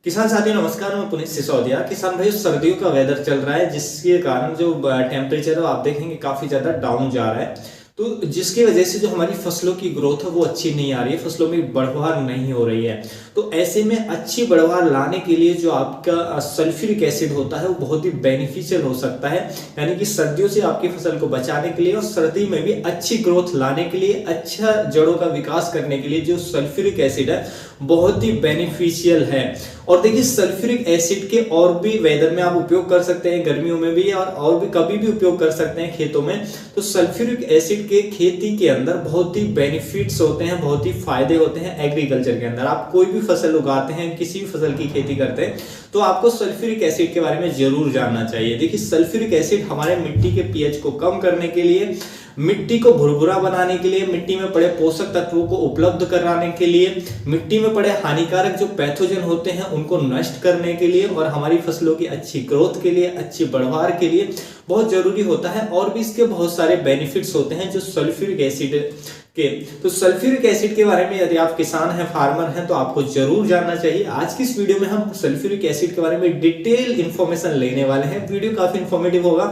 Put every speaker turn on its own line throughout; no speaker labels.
किसान साथियों नमस्कार। मैं पुनीत सिसोदिया। किसान भाई सर्दियों का वेदर चल रहा है जिसके कारण जो टेम्परेचर है आप देखेंगे काफी ज्यादा डाउन जा रहा है। तो जिसकी वजह से जो हमारी फसलों की ग्रोथ है वो अच्छी नहीं आ रही है, फसलों में बढ़वार नहीं हो रही है। तो ऐसे में अच्छी बढ़वार लाने के लिए जो आपका सल्फ्यूरिक एसिड होता है वो बहुत ही बेनिफिशियल हो सकता है। यानी कि सर्दियों से आपकी फसल को बचाने के लिए और सर्दी में भी अच्छी ग्रोथ लाने के लिए, अच्छा जड़ों का विकास करने के लिए जो सल्फ्यूरिक एसिड है बहुत ही बेनिफिशियल है। और देखिए सल्फ्यूरिक एसिड के और भी वेदर में आप उपयोग कर सकते हैं, गर्मियों में भी और भी कभी भी उपयोग कर सकते हैं खेतों में। तो सल्फ्यूरिक एसिड के खेती के अंदर बहुत ही बेनिफिट्स होते हैं, बहुत ही फायदे होते हैं। एग्रीकल्चर के अंदर आप कोई भी फसल उगाते हैं, किसी भी फसल की खेती करते हैं तो आपको सल्फ्यूरिक एसिड के बारे में जरूर जानना चाहिए। देखिए सल्फ्यूरिक एसिड हमारे मिट्टी के पीएच को कम करने के लिए, मिट्टी को भुरभुरा बनाने के लिए, मिट्टी में पड़े पोषक तत्वों को उपलब्ध कराने के लिए, मिट्टी में पड़े हानिकारक जो पैथोजन होते हैं उनको नष्ट करने के लिए और हमारी फसलों की अच्छी ग्रोथ के लिए, अच्छी बढ़वार के लिए बहुत जरूरी होता है। और भी इसके बहुत सारे बेनिफिट्स होते हैं जो सल्फ्यूरिक एसिड के। तो सल्फ्यूरिक एसिड के बारे में यदि आप किसान हैं, फार्मर हैं तो आपको जरूर जानना चाहिए। आज की इस वीडियो में हम सल्फ्यूरिक एसिड के बारे में डिटेल इंफॉर्मेशन लेने वाले हैं। वीडियो काफी इंफॉर्मेटिव होगा।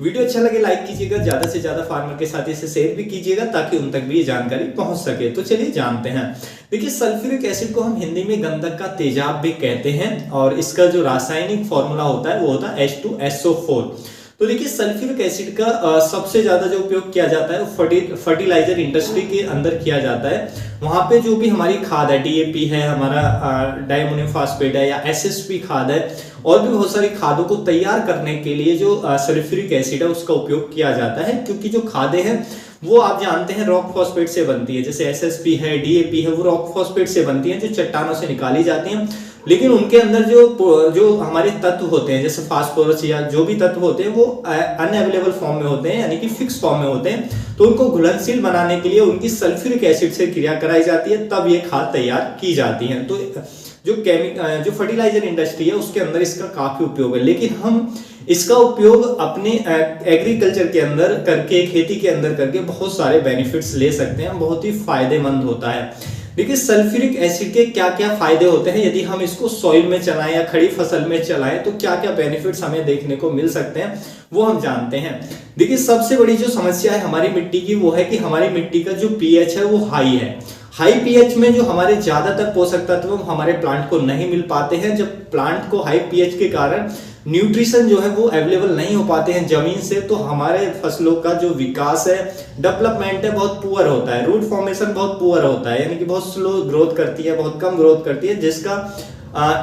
वीडियो अच्छा लगे लाइक कीजिएगा, ज्यादा से ज्यादा फार्मर के साथ इसे शेयर भी कीजिएगा ताकि उन तक भी ये जानकारी पहुंच सके। तो चलिए जानते हैं। देखिए सल्फ्यूरिक एसिड को हम हिंदी में गंधक का तेजाब भी कहते हैं और इसका जो रासायनिक फॉर्मूला होता है वो होता है H2SO4। तो देखिए सल्फ्यूरिक एसिड का सबसे ज्यादा जो उपयोग किया जाता है वो फर्टिलाइजर इंडस्ट्री के अंदर किया जाता है। वहां पे जो भी हमारी खाद है, डीएपी है, हमारा डायमोनियम फास्फेट है या एसएसपी खाद है और भी बहुत सारी खादों को तैयार करने के लिए जो सल्फ्यूरिक एसिड है उसका उपयोग किया जाता है। क्योंकि जो खादें हैं वो आप जानते हैं रॉक फॉस्फेट से बनती है, जैसे एसएसपी है, डीएपी है, वो रॉक फॉस्फेट से बनती है जो चट्टानों से निकाली जाती हैं। लेकिन उनके अंदर जो हमारे तत्व होते हैं जैसे फास्फोरस या जो भी तत्व होते हैं वो अनअवेलेबल फॉर्म में होते हैं, यानी कि फिक्स फॉर्म में होते हैं। तो उनको घुलनशील बनाने के लिए उनकी सल्फ्यूरिक एसिड से क्रिया कराई जाती है, तब ये खाद तैयार की जाती है। तो जो फर्टिलाइजर इंडस्ट्री है उसके अंदर इसका काफी उपयोग है। लेकिन हम इसका उपयोग अपने एग्रीकल्चर के अंदर करके, खेती के अंदर करके बहुत सारे बेनिफिट्स ले सकते हैं, बहुत ही फायदेमंद होता है। देखिए सल्फ्यूरिक एसिड के क्या क्या फायदे होते हैं यदि हम इसको सॉइल में चलाएं या खड़ी फसल में चलाएं तो क्या क्या बेनिफिट्स हमें देखने को मिल सकते हैं वो हम जानते हैं। देखिए सबसे बड़ी जो समस्या है हमारी मिट्टी की वो है कि हमारी मिट्टी का जो पीएच है वो हाई है। हाई पीएच में जो हमारे ज्यादातर पोषक तत्व हमारे प्लांट को नहीं मिल पाते हैं। जब प्लांट को हाई पीएच के कारण न्यूट्रिशन जो है वो अवेलेबल नहीं हो पाते हैं जमीन से, तो हमारे फसलों का जो विकास है, डेवलपमेंट है, बहुत पुअर होता है। रूट फॉर्मेशन बहुत पुअर होता है, यानी कि बहुत स्लो ग्रोथ करती है, बहुत कम ग्रोथ करती है, जिसका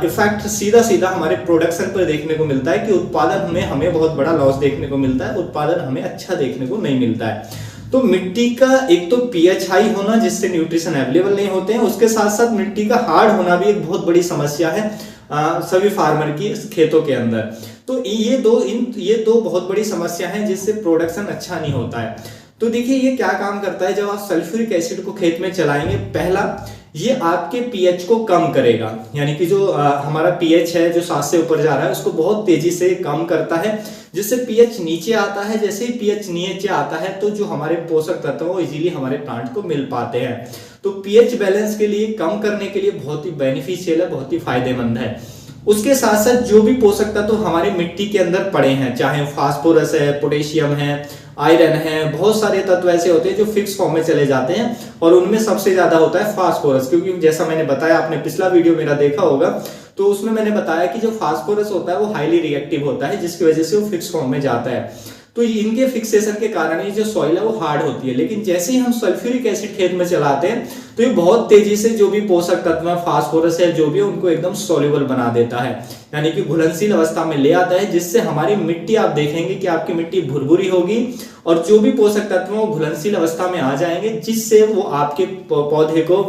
इफेक्ट सीधा सीधा हमारे प्रोडक्शन पर देखने को मिलता है कि उत्पादन में हमें बहुत बड़ा लॉस देखने को मिलता है, उत्पादन हमें अच्छा देखने को नहीं मिलता है। तो मिट्टी का एक तो पीएच हाई होना जिससे न्यूट्रिशन अवेलेबल नहीं होते हैं, उसके साथ साथ मिट्टी का हार्ड होना भी एक बहुत बड़ी समस्या है सभी फार्मर की खेतों के अंदर। तो ये दो बहुत बड़ी समस्या है जिससे प्रोडक्शन अच्छा नहीं होता है। तो देखिए ये क्या काम करता है, जब आप सल्फ्यूरिक एसिड को खेत में चलाएंगे, पहला ये आपके पीएच को कम करेगा, यानी कि जो हमारा पीएच है जो 7 से ऊपर जा रहा है उसको बहुत तेजी से कम करता है, जिससे पीएच नीचे आता है। जैसे ही पीएच नीचे आता है तो जो हमारे पोषक तत्व वो इजीली हमारे प्लांट को मिल पाते हैं। तो पीएच बैलेंस के लिए, कम करने के लिए बहुत ही बेनिफिशियल है, बहुत ही फायदेमंद है। उसके साथ साथ जो भी पोषक तत्व हमारे मिट्टी के अंदर पड़े हैं, चाहे फास्फोरस है, पोटेशियम है, आयरन है, बहुत सारे तत्व ऐसे होते हैं जो फिक्स फॉर्म में चले जाते हैं और उनमें सबसे ज्यादा होता है फास्फोरस। क्योंकि जैसा मैंने बताया, आपने पिछला वीडियो मेरा देखा होगा तो उसमें मैंने बताया कि जो फास्फोरस होता है वो हाईली रिएक्टिव होता है, जिसकी वजह से वो फिक्स फॉर्म में जाता है। तो इनके फिक्सेशन के कारण ये जो सॉइल है वो हार्ड होती है। लेकिन जैसे ही हम सल्फ्यूरिक एसिड खेत में चलाते हैं तो ये बहुत तेजी से जो भी पोषक तत्व है, फास्फोरस है, जो भी उनको एकदम सॉल्युबल बना देता है, यानी कि घुलनशील अवस्था में ले आता है, जिससे हमारी मिट्टी, आप देखेंगे कि आपकी मिट्टी भुरभुरी होगी और जो भी पोषक तत्व वो घुलनशील अवस्था में आ जाएंगे, जिससे वो आपके पौधे को,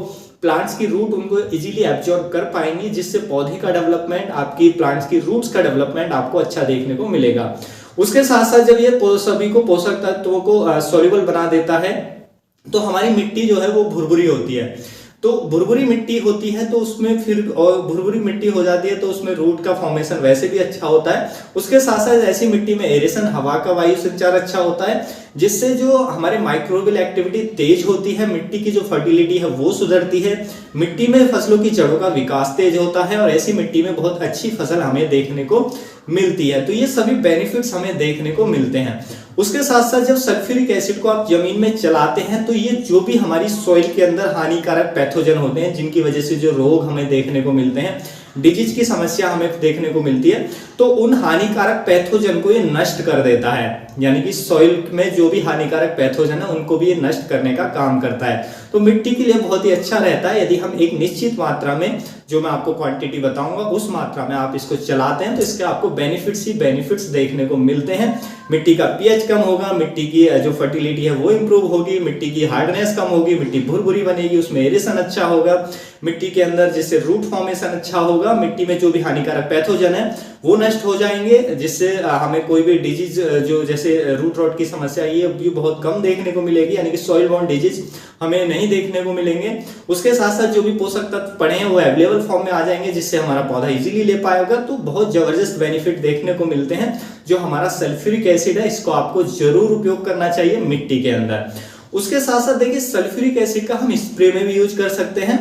प्लांट्स की रूट उनको इजीली एब्जॉर्ब कर पाएंगी, जिससे पौधे का डेवलपमेंट, आपकी प्लांट्स की रूट्स का डेवलपमेंट आपको अच्छा देखने को मिलेगा। उसके साथ साथ जब ये सभी को पोषक तत्वों को सॉल्युबल बना देता है तो हमारी मिट्टी जो है वो भुरभुरी होती है। तो भुरभुरी मिट्टी होती है तो उसमें फिर और भुरभुरी मिट्टी हो जाती है तो उसमें रूट का फॉर्मेशन वैसे भी अच्छा होता है। उसके साथ साथ ऐसी मिट्टी में एरेशन, हवा का वायु संचार अच्छा होता है, जिससे जो हमारे माइक्रोबियल एक्टिविटी तेज होती है, मिट्टी की जो फर्टिलिटी है वो सुधरती है, मिट्टी में फसलों की जड़ों का विकास तेज होता है और ऐसी मिट्टी में बहुत अच्छी फसल हमें देखने को मिलती है। तो ये सभी बेनिफिट्स हमें देखने को मिलते हैं। उसके साथ साथ जब सल्फ्यूरिक एसिड को आप जमीन में चलाते हैं तो ये जो भी हमारी सॉइल के अंदर हानिकारक पैथोजन होते हैं, जिनकी वजह से जो रोग हमें देखने को मिलते हैं, डिजीज की समस्या हमें देखने को मिलती है, तो उन हानिकारक पैथोजन को ये नष्ट कर देता है। यानी कि सॉइल में जो भी हानिकारक पैथोजन है उनको भी ये नष्ट करने का काम करता है। तो मिट्टी के लिए बहुत ही अच्छा रहता है यदि हम एक निश्चित मात्रा में, जो मैं आपको क्वांटिटी बताऊंगा उस मात्रा में आप इसको चलाते हैं तो इसके आपको बेनिफिट्स ही बेनिफिट्स देखने को मिलते हैं। मिट्टी का पीएच कम होगा, मिट्टी की जो फर्टिलिटी है वो इंप्रूव होगी, मिट्टी की हार्डनेस कम होगी, मिट्टी भुरभुरी बनेगी, उसमें एरेशन अच्छा होगा, मिट्टी के अंदर जिससे रूट फॉर्मेशन अच्छा होगा, मिट्टी में जो भी हानिकारक पैथोजन है वो नष्ट हो जाएंगे, जिससे हमें कोई भी डिजीज जो जैसे रूट रॉट की समस्या ये भी बहुत कम देखने को मिलेगी, यानी कि सॉइल बॉर्न डिजीज हमें नहीं देखने को मिलेंगे। उसके साथ साथ जो भी पोषक तत्व पड़े हैं वो अवेलेबल फॉर्म में आ जाएंगे, जिससे हमारा पौधा इजीली ले पाएगा। तो बहुत जबरदस्त बेनिफिट देखने को मिलते हैं। जो हमारा सल्फ्यूरिक एसिड है इसको आपको जरूर उपयोग करना चाहिए मिट्टी के अंदर। उसके साथ साथ देखिए सल्फ्यूरिक एसिड का हम स्प्रे में भी यूज कर सकते हैं।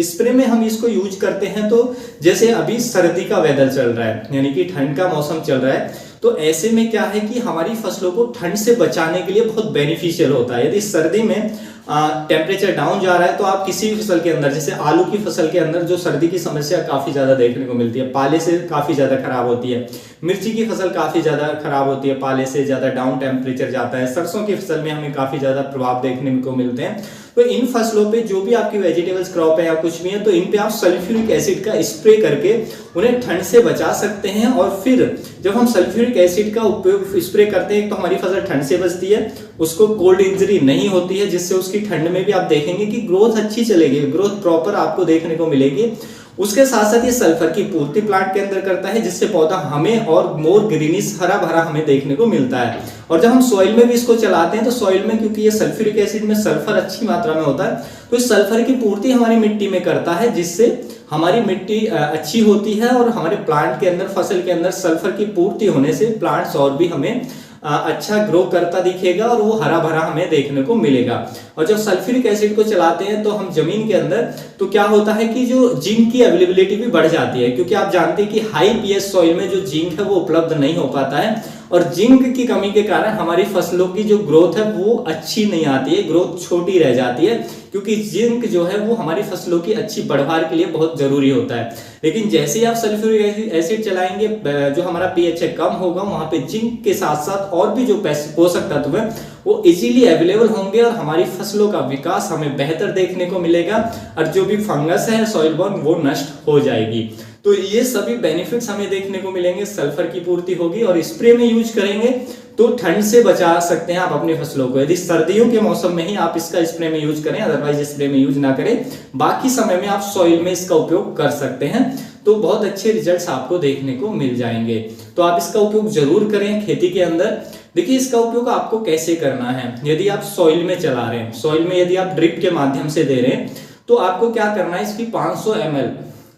स्प्रे में हम इसको यूज करते हैं तो जैसे अभी सर्दी का वेदर चल रहा है, यानी कि ठंड का मौसम चल रहा है, तो ऐसे में क्या है कि हमारी फसलों को ठंड से बचाने के लिए बहुत बेनिफिशियल होता है। यदि सर्दी में टेम्परेचर डाउन जा रहा है तो आप किसी भी फसल के अंदर, जैसे आलू की फसल के अंदर जो सर्दी की समस्या काफी ज्यादा देखने को मिलती है, पाले से काफी ज्यादा खराब होती है, मिर्ची की फसल काफी ज्यादा खराब होती है, पाले से ज्यादा डाउन टेम्परेचर जाता है, सरसों की फसल में हमें काफी ज्यादा प्रभाव देखने को मिलते हैं। तो इन फसलों पे जो भी आपकी वेजिटेबल्स क्रॉप है या कुछ भी है तो इन पे आप सल्फ्यूरिक एसिड का स्प्रे करके उन्हें ठंड से बचा सकते हैं। और फिर जब हम सल्फ्यूरिक एसिड का उपयोग स्प्रे करते हैं तो हमारी फसल ठंड से बचती है, उसको कोल्ड इंजरी नहीं होती है, जिससे उसकी ठंड में भी आप देखेंगे कि ग्रोथ अच्छी चलेगी, ग्रोथ प्रॉपर आपको देखने को मिलेगी। उसके साथ साथ ये सल्फर की पूर्ति प्लांट के अंदर करता है, जिससे पौधा हमें और मोर ग्रीनिश हरा भरा हमें देखने को मिलता है। और जब हम सॉइल में भी इसको चलाते हैं तो सॉइल में क्योंकि ये सल्फ्यूरिक एसिड में सल्फर अच्छी मात्रा में होता है तो इस सल्फर की पूर्ति हमारी मिट्टी में करता है, जिससे हमारी मिट्टी अच्छी होती है और हमारे प्लांट के अंदर, फसल के अंदर सल्फर की पूर्ति होने से प्लांट्स और भी हमें अच्छा ग्रो करता दिखेगा और वो हरा भरा हमें देखने को मिलेगा। और जब सल्फ्यूरिक एसिड को चलाते हैं तो हम जमीन के अंदर, तो क्या होता है कि जो जिंक की अवेलेबिलिटी भी बढ़ जाती है, क्योंकि आप जानते हैं कि हाई पीएच सॉइल में जो जिंक है वो उपलब्ध नहीं हो पाता है और जिंक की कमी के कारण हमारी फसलों की जो ग्रोथ है वो अच्छी नहीं आती है, ग्रोथ छोटी रह जाती है, क्योंकि जिंक जो है वो हमारी फसलों की अच्छी बढ़वार के लिए बहुत जरूरी होता है। लेकिन जैसे ही आप सल्फ्यूरिक एसिड चलाएंगे, जो हमारा पीएच कम होगा, वहां पे जिंक के साथ साथ और भी जो पोषक तत्व है वो इजीली अवेलेबल होंगे और हमारी फसलों का विकास हमें बेहतर देखने को मिलेगा और जो भी फंगस है सॉइल बॉर्न वो नष्ट हो जाएगी। तो ये सभी बेनिफिट्स हमें देखने को मिलेंगे, सल्फर की पूर्ति होगी और स्प्रे में यूज करेंगे तो ठंड से बचा सकते हैं आप अपनी फसलों को। यदि सर्दियों के मौसम में ही आप इसका स्प्रे में यूज करें, अदरवाइज स्प्रे में यूज ना करें, बाकी समय में आप सॉइल में इसका उपयोग कर सकते हैं, तो बहुत अच्छे रिजल्ट्स आपको देखने को मिल जाएंगे। तो आप इसका उपयोग जरूर करें खेती के अंदर। देखिए इसका उपयोग आपको कैसे करना है। यदि आप सॉइल में चला रहे हैं, सॉइल में यदि आप ड्रिप के माध्यम से दे रहे हैं तो आपको क्या करना है, इसकी 500 ml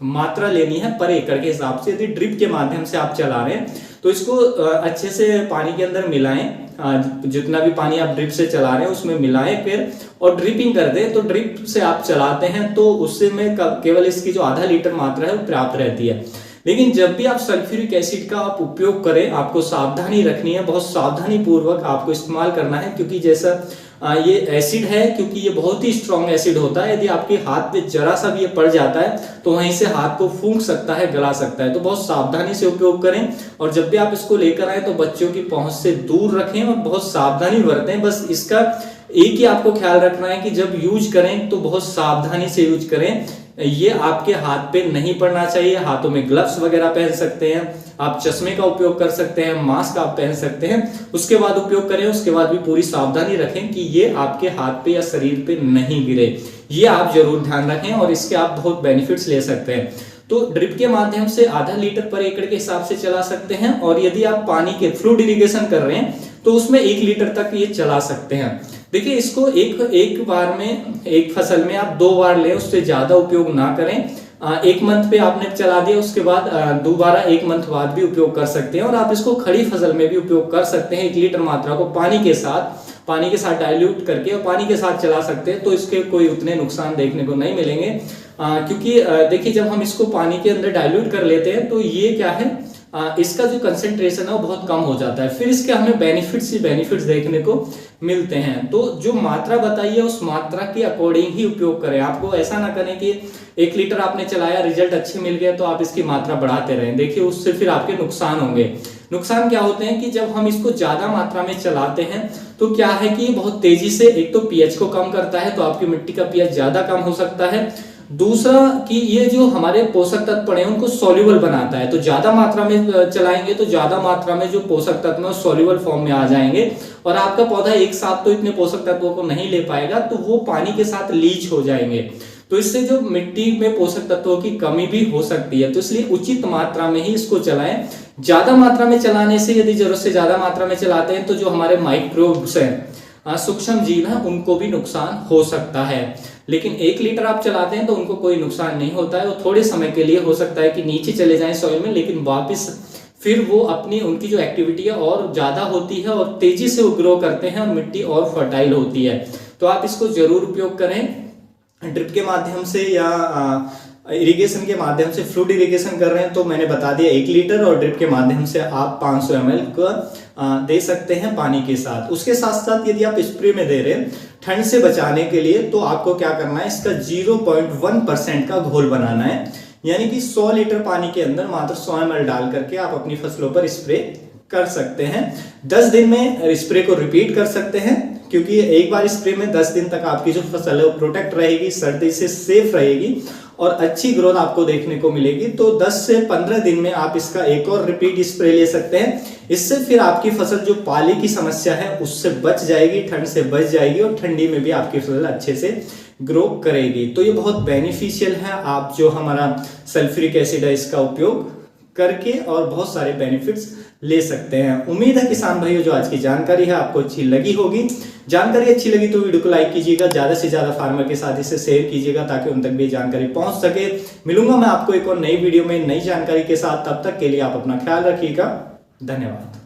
मात्रा लेनी है पर एकड़ के हिसाब से। यदि ड्रिप के माध्यम से आप चला रहे हैं तो इसको अच्छे से पानी के अंदर मिलाएं, जितना भी पानी आप ड्रिप से चला रहे हैं उसमें मिलाएं फिर और ड्रिपिंग कर दें। तो ड्रिप से आप चलाते हैं तो उससे में केवल इसकी जो आधा लीटर मात्रा है वो पर्याप्त रहती है। लेकिन जब भी आप सल्फ्यूरिक एसिड का आप उपयोग करें, आपको सावधानी रखनी है, बहुत सावधानी पूर्वक आपको इस्तेमाल करना है, क्योंकि जैसा ये एसिड है, क्योंकि ये बहुत ही स्ट्रॉन्ग एसिड होता है, यदि आपके हाथ पे जरा सा भी ये पड़ जाता है तो वहीं से हाथ को फूंक सकता है, गला सकता है। तो बहुत सावधानी से उपयोग करें और जब भी आप इसको लेकर आए तो बच्चों की पहुंच से दूर रखें और बहुत सावधानी बरतें। बस इसका एक ही आपको ख्याल रखना है कि जब यूज करें तो बहुत सावधानी से यूज करें, ये आपके हाथ पे नहीं पड़ना चाहिए। हाथों में ग्लव्स वगैरह पहन सकते हैं, आप चश्मे का उपयोग कर सकते हैं, मास्क आप पहन सकते हैं, उसके बाद उपयोग करें। उसके बाद भी पूरी सावधानी रखें कि ये आपके हाथ पे या शरीर पे नहीं गिरे, ये आप जरूर ध्यान रखें और इसके आप बहुत बेनिफिट्स ले सकते हैं। तो ड्रिप के माध्यम से आधा लीटर पर एकड़ के हिसाब से चला सकते हैं और यदि आप पानी के फ्लूइड इरिगेशन कर रहे हैं तो उसमें 1 लीटर तक ये चला सकते हैं। देखिए इसको एक बार में, एक फसल में आप 2 बार लें, उससे ज्यादा उपयोग ना करें। 1 मंथ पे आपने चला दिया, उसके बाद दोबारा 1 मंथ बाद भी उपयोग कर सकते हैं। और आप इसको खड़ी फसल में भी उपयोग कर सकते हैं। 1 लीटर मात्रा को पानी के साथ डाइल्यूट करके और पानी के साथ चला सकते हैं, तो इसके कोई उतने नुकसान देखने को नहीं मिलेंगे। क्योंकि देखिए जब हम इसको पानी के अंदर डाइल्यूट कर लेते हैं तो ये क्या है, इसका जो कंसेंट्रेशन है वो बहुत कम हो जाता है। फिर इसके हमें बेनिफिट्स देखने को मिलते हैं। तो जो मात्रा बताई है उस मात्रा के अकॉर्डिंग ही उपयोग करें। आपको ऐसा ना करें कि 1 लीटर आपने चलाया, रिजल्ट अच्छे मिल गया तो आप इसकी मात्रा बढ़ाते रहें। देखिए उससे फिर आपके नुकसान होंगे। नुकसान क्या होते हैं कि जब हम इसको ज्यादा मात्रा में चलाते हैं तो क्या है कि बहुत तेजी से, एक तो पीएच को कम करता है, तो आपकी मिट्टी का पीएच ज्यादा कम हो सकता है। दूसरा कि ये जो हमारे पोषक तत्व पड़े हैं उनको सॉल्युबल बनाता है। तो ज्यादा मात्रा में चलाएंगे तो ज्यादा मात्रा में जो पोषक तत्व है सॉल्युबल फॉर्म में आ जाएंगे और आपका पौधा एक साथ तो इतने पोषक तत्वों को नहीं ले पाएगा, तो वो पानी के साथ लीच हो जाएंगे। तो इससे जो मिट्टी में पोषक तत्वों की कमी भी हो सकती है। तो इसलिए उचित मात्रा में ही इसको चलाएं। ज्यादा मात्रा में चलाने से, यदि जरूरत से ज्यादा मात्रा में चलाते हैं तो जो हमारे माइक्रोब्स हैं, सूक्ष्म जीव हैं, उनको भी नुकसान हो सकता है। लेकिन 1 लीटर आप चलाते हैं तो उनको कोई नुकसान नहीं होता है। वो थोड़े समय के लिए हो सकता है कि नीचे चले जाएं सॉइल में, लेकिन वापस फिर वो उनकी जो एक्टिविटी है और ज्यादा होती है और तेजी से वो ग्रो करते हैं और मिट्टी और फर्टाइल होती है। तो आप इसको जरूर उपयोग करें। ड्रिप के माध्यम से या इरिगेशन के माध्यम से, फ्लूड इरिगेशन कर रहे हैं तो मैंने बता दिया 1 लीटर, और ड्रिप के माध्यम से आप 500 ml का दे सकते हैं पानी के साथ। उसके साथ साथ यदि आप स्प्रे में दे रहे हैं ठंड से बचाने के लिए, तो आपको क्या करना है, इसका 0.1% का घोल बनाना है। यानी कि 100 लीटर पानी के अंदर मात्र 100 ml डाल करके आप अपनी फसलों पर स्प्रे कर सकते हैं। 10 दिन में स्प्रे को रिपीट कर सकते हैं, क्योंकि एक बार स्प्रे में 10 दिन तक आपकी जो फसल है वो प्रोटेक्ट रहेगी, सर्दी से सेफ रहेगी और अच्छी ग्रोथ आपको देखने को मिलेगी। तो 10 से 15 दिन में आप इसका एक और रिपीट स्प्रे ले सकते हैं। इससे फिर आपकी फसल जो पाली की समस्या है उससे बच जाएगी, ठंड से बच जाएगी और ठंडी में भी आपकी फसल अच्छे से ग्रो करेगी। तो ये बहुत बेनिफिशियल है। आप जो हमारा सल्फ्यूरिक एसिड है इसका उपयोग करके और बहुत सारे बेनिफिट्स ले सकते हैं। उम्मीद है किसान भाइयों जो आज की जानकारी है आपको अच्छी लगी होगी। जानकारी अच्छी लगी तो वीडियो को लाइक कीजिएगा, ज्यादा से ज्यादा फार्मर के साथ इसे शेयर कीजिएगा ताकि उन तक भी जानकारी पहुंच सके। मिलूंगा मैं आपको एक और नई वीडियो में नई जानकारी के साथ। तब तक के लिए आप अपना ख्याल रखिएगा। धन्यवाद।